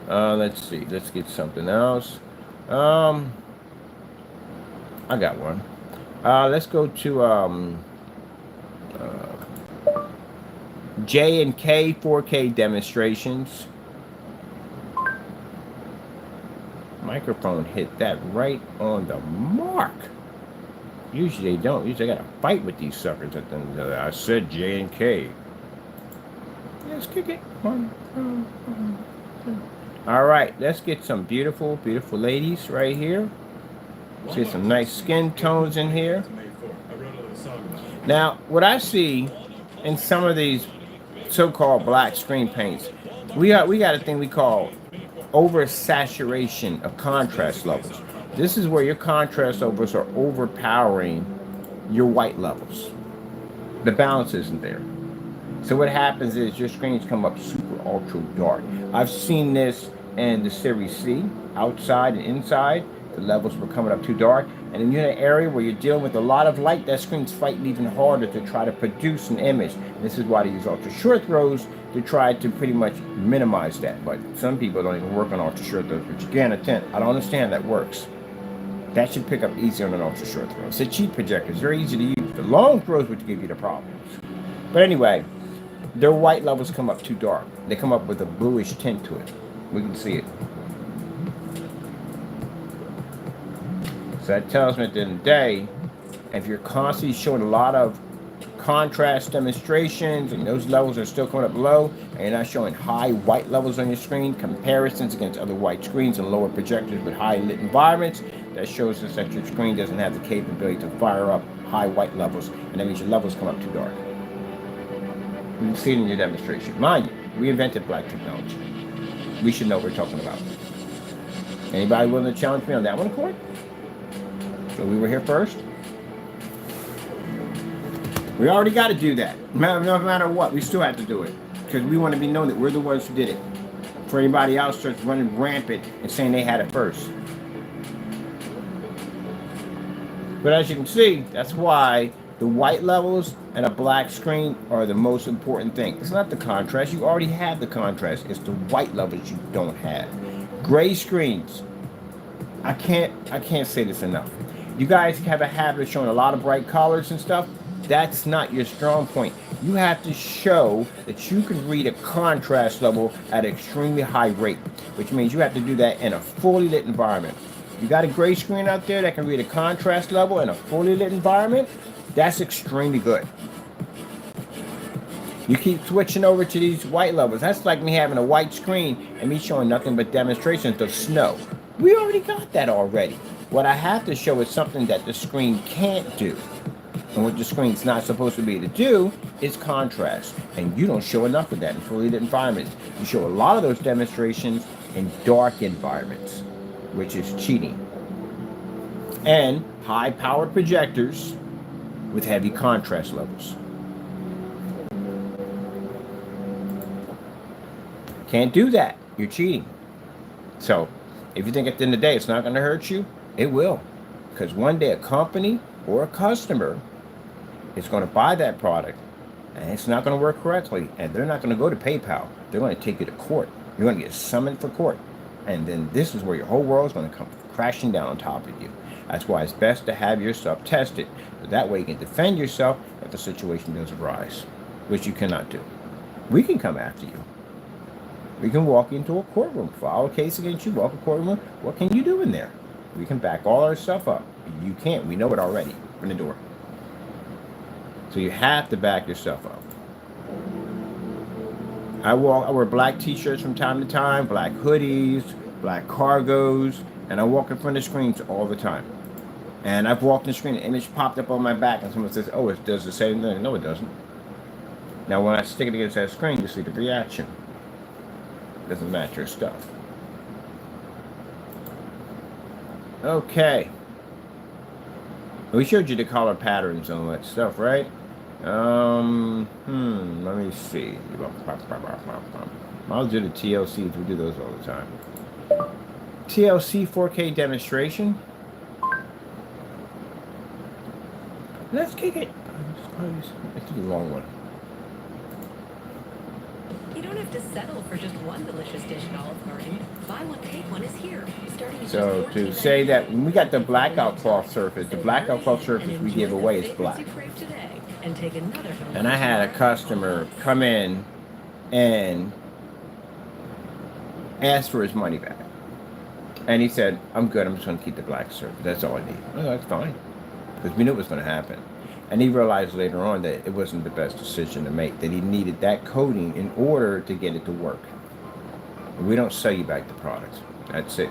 Let's see. Let's get something else. I got one. Let's go to J and K 4K demonstrations. Microphone hit that right on the mark. Usually they don't. Usually I gotta fight with these suckers. I said J and K. Let's kick it. All right, let's get some beautiful, beautiful ladies right here. Let's get some nice skin tones in here. Now, what I see in some of these so-called black screen paints, we got a thing we call oversaturation of contrast levels. This is where your contrast levels are overpowering your white levels. The balance isn't there. So what happens is your screens come up super ultra dark. I've seen this in the Series C, outside and inside. The levels were coming up too dark. And then you're in an area where you're dealing with a lot of light, that screen's fighting even harder to try to produce an image. This is why they use ultra short throws to try to pretty much minimize that. But some people don't even work on ultra short throws, which again, I don't understand that works. That should pick up easier on an ultra short throw. It's a cheap projector. It's very easy to use. The long throws would give you the problems. But anyway, their white levels come up too dark. They come up with a bluish tint to it. We can see it. So that tells me at the end of the day, if you're constantly showing a lot of contrast demonstrations and those levels are still coming up low, and you're not showing high white levels on your screen, comparisons against other white screens and lower projectors with high lit environments, that shows us that your screen doesn't have the capability to fire up high white levels, and that means your levels come up too dark. You can see it in your demonstration. Mind you, we invented black technology. We should know what we're talking about. Anybody willing to challenge me on that one, Court? So we were here first. We already got to do that. No matter what, we still have to do it. Because we want to be known that we're the ones who did it. For anybody else starts running rampant and saying they had it first. But as you can see, that's why the white levels and a black screen are the most important thing. It's not the contrast. You already have the contrast. It's the white levels you don't have. Gray screens. I can't say this enough. You guys have a habit of showing a lot of bright colors and stuff. That's not your strong point. You have to show that you can read a contrast level at an extremely high rate, which means you have to do that in a fully lit environment. You got a gray screen out there that can read a contrast level in a fully lit environment, that's extremely good. You keep switching over to these white levels. That's like me having a white screen and me showing nothing but demonstrations of snow. We already got that already. What I have to show is something that the screen can't do. And what the screen's not supposed to be able to do is contrast. And you don't show enough of that in fully lit environments. You show a lot of those demonstrations in dark environments, which is cheating. And high-powered projectors with heavy contrast levels. Can't do that. You're cheating. So, if you think at the end of the day it's not going to hurt you, it will. Because one day a company or a customer is going to buy that product and it's not going to work correctly. And they're not going to go to PayPal. They're going to take you to court. You're going to get summoned for court. And then this is where your whole world is going to come crashing down on top of you. That's why it's best to have your stuff tested. So that way you can defend yourself if the situation does arise. which you cannot do. We can come after you. We can walk into a courtroom, file a case against you, walk a courtroom. What can you do in there? We can back all our stuff up. You can't. We know it already from the door. So you have to back yourself up. I wear black t-shirts from time to time, black hoodies, black cargos, and I walk in front of screens all the time. And I've walked in the screen, an image popped up on my back, and someone says, oh, it does the same thing. No, it doesn't. Now, when I stick it against that screen, you see the reaction. It doesn't match your stuff. Okay. We showed you the color patterns and all that stuff, right? Let me see. I'll do the TLCs. We do those all the time. TLC 4K demonstration. Let's kick it. Let's do the long one. You don't have to settle for just one delicious dish at Olive Garden. Buy one, take one is here. So to say that when we got the blackout cloth surface, the blackout cloth surface we give away is black. And I had a customer come in and ask for his money back. And he said, I'm good, I'm just going to keep the black surface. That's all I need. Well, that's fine. Because we knew it was going to happen. And he realized later on that it wasn't the best decision to make, that he needed that coating in order to get it to work. And we don't sell you back the product. That's it.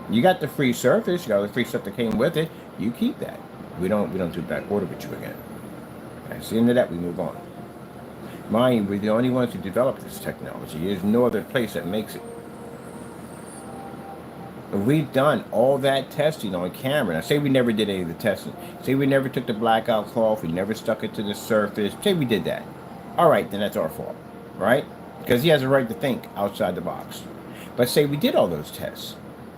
You got the free surface, you got the free stuff that came with it, you keep that. We don't do back order with you again. That's the end of that, we move on. Mind you, we're the only ones who developed this technology. There's no other place that makes it. We've done all that testing on camera. Now, say we never did any of the testing. Say we never took the blackout cloth. We never stuck it to the surface. Say we did that. All right, then that's our fault, right? Because he has a right to think outside the box. But say we did all those tests.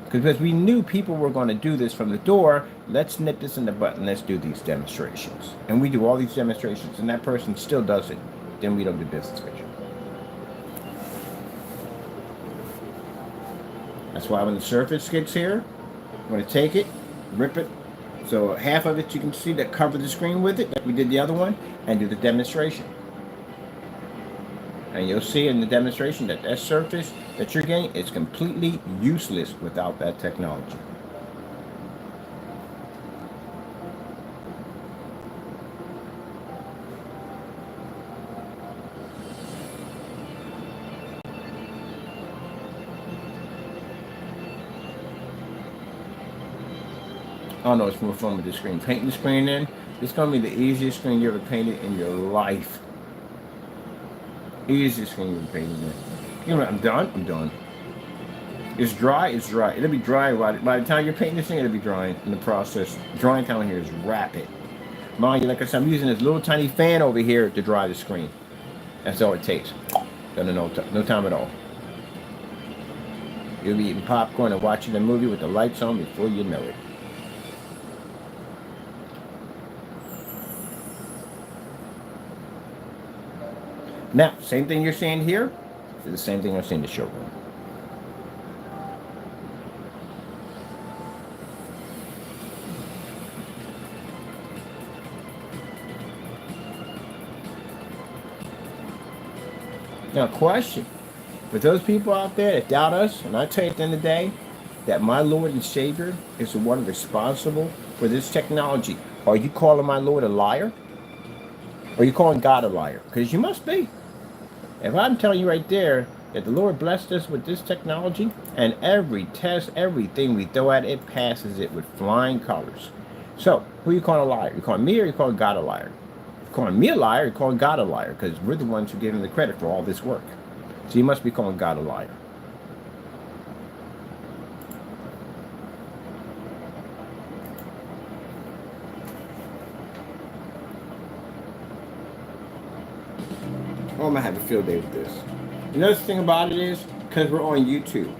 Because we knew people were going to do this from the door. Let's nip this in the butt and let's do these demonstrations. And we do all these demonstrations and that person still does it. Then we don't do business with you. That's why when the surface gets here, I'm going to take it, rip it. So half of it you can see that cover the screen with it, like we did the other one, and do the demonstration. And you'll see in the demonstration that that surface that you're getting is completely useless without that technology. Oh no, it's more fun with the screen. Painting the screen in, it's going to be the easiest screen you ever painted in your life. Easiest screen you ever painted in. You know what, I'm done. It's dry, It'll be dry by the time you're painting this thing, it'll be drying in the process. Drying time here is rapid. Mind you, like I said, I'm using this little tiny fan over here to dry the screen. That's all it takes. No time at all. You'll be eating popcorn and watching the movie with the lights on before you know it. Now, same thing you're seeing here is the same thing I'm seeing in the showroom. Now, question. For those people out there that doubt us, and I tell you at the end of the day, that my Lord and Savior is the one responsible for this technology, are you calling my Lord a liar? Or are you calling God a liar? Because you must be. If I'm telling you right there that the Lord blessed us with this technology, and every test, everything we throw at it passes it with flying colors. So, who are you calling a liar? You calling me or you calling God a liar? You're calling me a liar, you're calling God a liar, because we're the ones who give him the credit for all this work. So you must be calling God a liar. Oh, I'm going to have a field day with this. Another thing about it is, because we're on YouTube,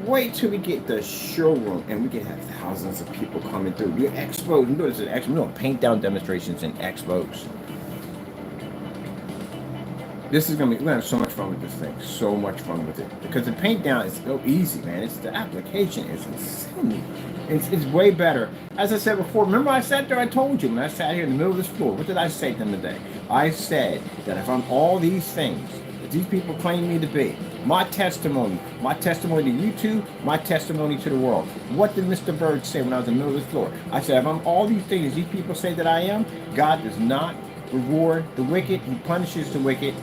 wait till we get the showroom and we can have thousands of people coming through. Your expos, you know this is an expo. We're doing paint down demonstrations and expos. This is going to be, we're going to have so much fun with this thing. So much fun with it. Because the paint down is so easy, man. The application is insanely It's way better. As I said before, remember I sat there, I told you, when I sat here in the middle of this floor, what did I say to them today? I said that if I'm all these things that these people claim me to be, my testimony to you two, my testimony to the world. What did Mr. Bird say when I was in the middle of this floor? I said, if I'm all these things these people say that I am, God does not reward the wicked. He punishes the wicked.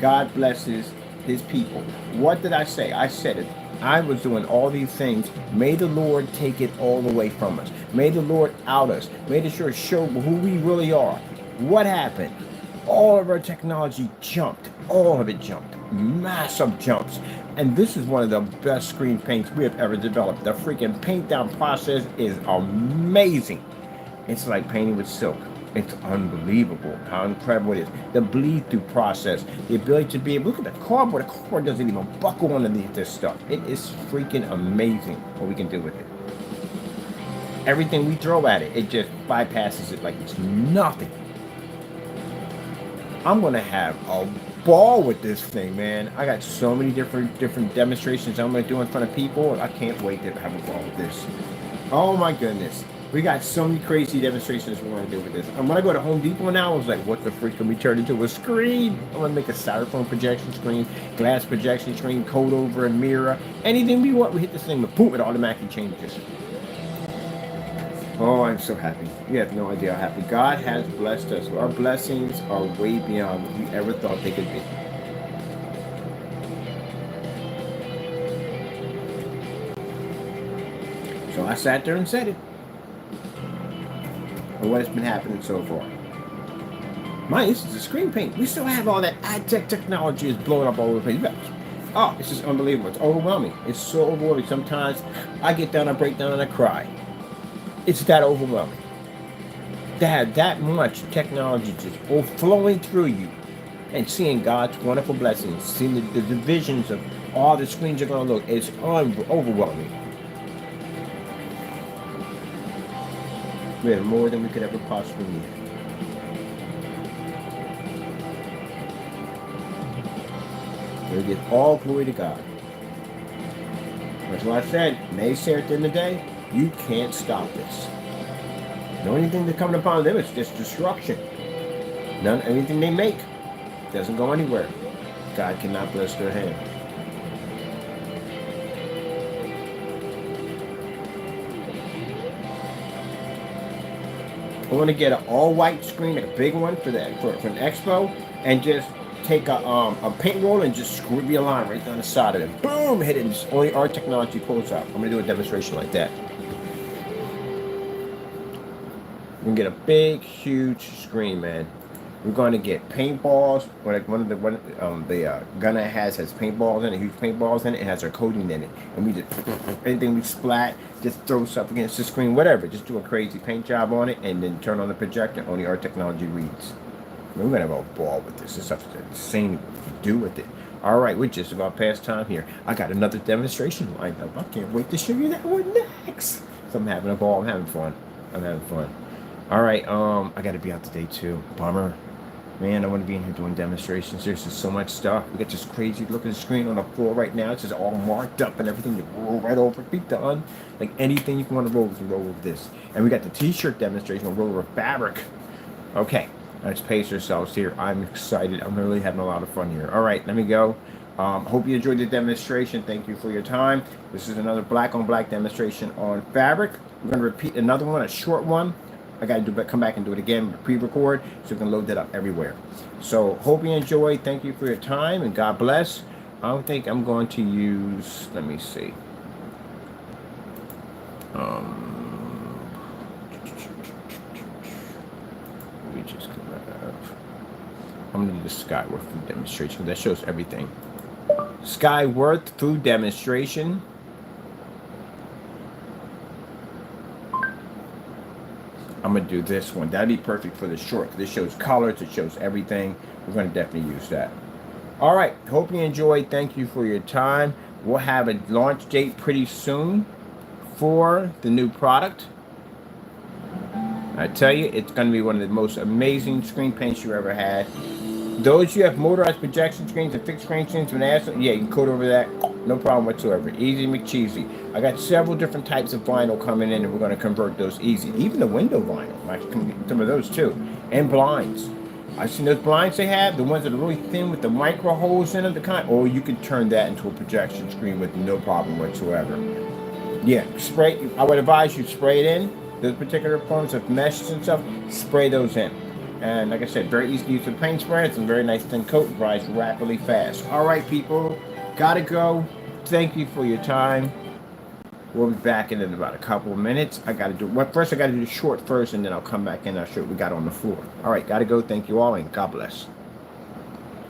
God blesses his people. What did I say? I said it. I was doing all these things. May the Lord take it all away from us. May the Lord out us. May the Lord show who we really are. What happened? All of our technology jumped. All of it jumped. Massive jumps. And this is one of the best screen paints we have ever developed. The freaking paint down process is amazing. It's like painting with silk. It's unbelievable how incredible it is. The bleed through process, the ability to be able, look at the cardboard doesn't even buckle underneath this stuff. It is freaking amazing what we can do with it. Everything we throw at it, it just bypasses it like it's nothing. I'm gonna have a ball with this thing, man. I got so many different demonstrations I'm gonna do in front of people. I can't wait to have a ball with this. Oh my goodness. We got so many crazy demonstrations we want to do with this. I'm going to go to Home Depot now. I was like, what the freak can we turn into a screen? I'm going to make a styrofoam projection screen, glass projection screen, coat over a mirror. Anything we want, we hit this thing, but boom, it automatically changes. Oh, I'm so happy. You have no idea how happy. God has blessed us. Our blessings are way beyond what we ever thought they could be. So I sat there and said it. And what has been happening so far. This is a screen paint. We still have all that ad tech technology is blowing up all over the place. Oh, it's just unbelievable. It's overwhelming. It's so overwhelming. Sometimes I get down, I break down, and I cry. It's that overwhelming. To have that much technology just flowing through you and seeing God's wonderful blessings, seeing the divisions of all the screens are going to look, it's overwhelming. We have more than we could ever possibly need. We give all glory to God. That's why I said, naysayer at the end of the day, you can't stop this. The only thing that's coming upon them is just destruction. Anything they make doesn't go anywhere. God cannot bless their hand. I want to get an all-white screen, like a big one for an expo, and just take a paint roller and just screw a line right down the side of it. Boom, hit it, and only our technology pulls out. I'm going to do a demonstration like that. We're going to get a big, huge screen, man. We're going to get paintballs. Like the gun it has paintballs in it, huge paintballs in it. It has our coating in it, and we just anything we splat, just throw stuff against the screen, whatever. Just do a crazy paint job on it, and then turn on the projector. Only our technology reads. We're gonna have a ball with this. This stuff's insane to do with it. All right, we're just about past time here. I got another demonstration lined up. I can't wait to show you that one next. So I'm having a ball. I'm having fun. All right, I got to be out today too. Bummer. Man, I want to be in here doing demonstrations. There's just so much stuff. We got this crazy looking screen on the floor right now. It's just all marked up and everything. You roll right over, be done. Like anything you want to roll with this. And we got the t-shirt demonstration on roller fabric. Okay, let's pace ourselves here. I'm excited. I'm really having a lot of fun here. All right, let me go. Hope you enjoyed the demonstration. Thank you for your time. This is another black on black demonstration on fabric. We're going to repeat another one, a short one. I got to come back and do it again, pre-record, so we can load that up everywhere. So, hope you enjoy. Thank you for your time, and God bless. I don't think I'm going to use, let me see. Let me just come back. I'm going to do the Skyworth food demonstration. That shows everything. Skyworth food demonstration. I'm going to do this one. That'd be perfect for the short. This shows colors. It shows everything. We're going to definitely use that. All right. Hope you enjoyed. Thank you for your time. We'll have a launch date pretty soon for the new product. I tell you, it's going to be one of the most amazing screen paints you ever had. Those you have motorized projection screens and fixed screen screens, when asked, yeah, you can code over that. No problem whatsoever. Easy McCheesy. I got several different types of vinyl coming in, and we're going to convert those easy. Even the window vinyl. I can get some of those too. And blinds. I've seen those blinds they have, the ones that are really thin with the micro holes in them, or you can turn that into a projection screen with no problem whatsoever. Yeah, spray. I would advise you spray it in. Those particular forms of meshes and stuff, spray those in. And like I said, very easy to use with paint spray. It's a very nice thin coat, dries rapidly fast. All right, people, gotta go. Thank you for your time. We'll be back in about a couple of minutes. I gotta do, well, first I gotta do the short first, and then I'll come back in and I'll show what we got on the floor. All right, gotta go. Thank you all, and God bless.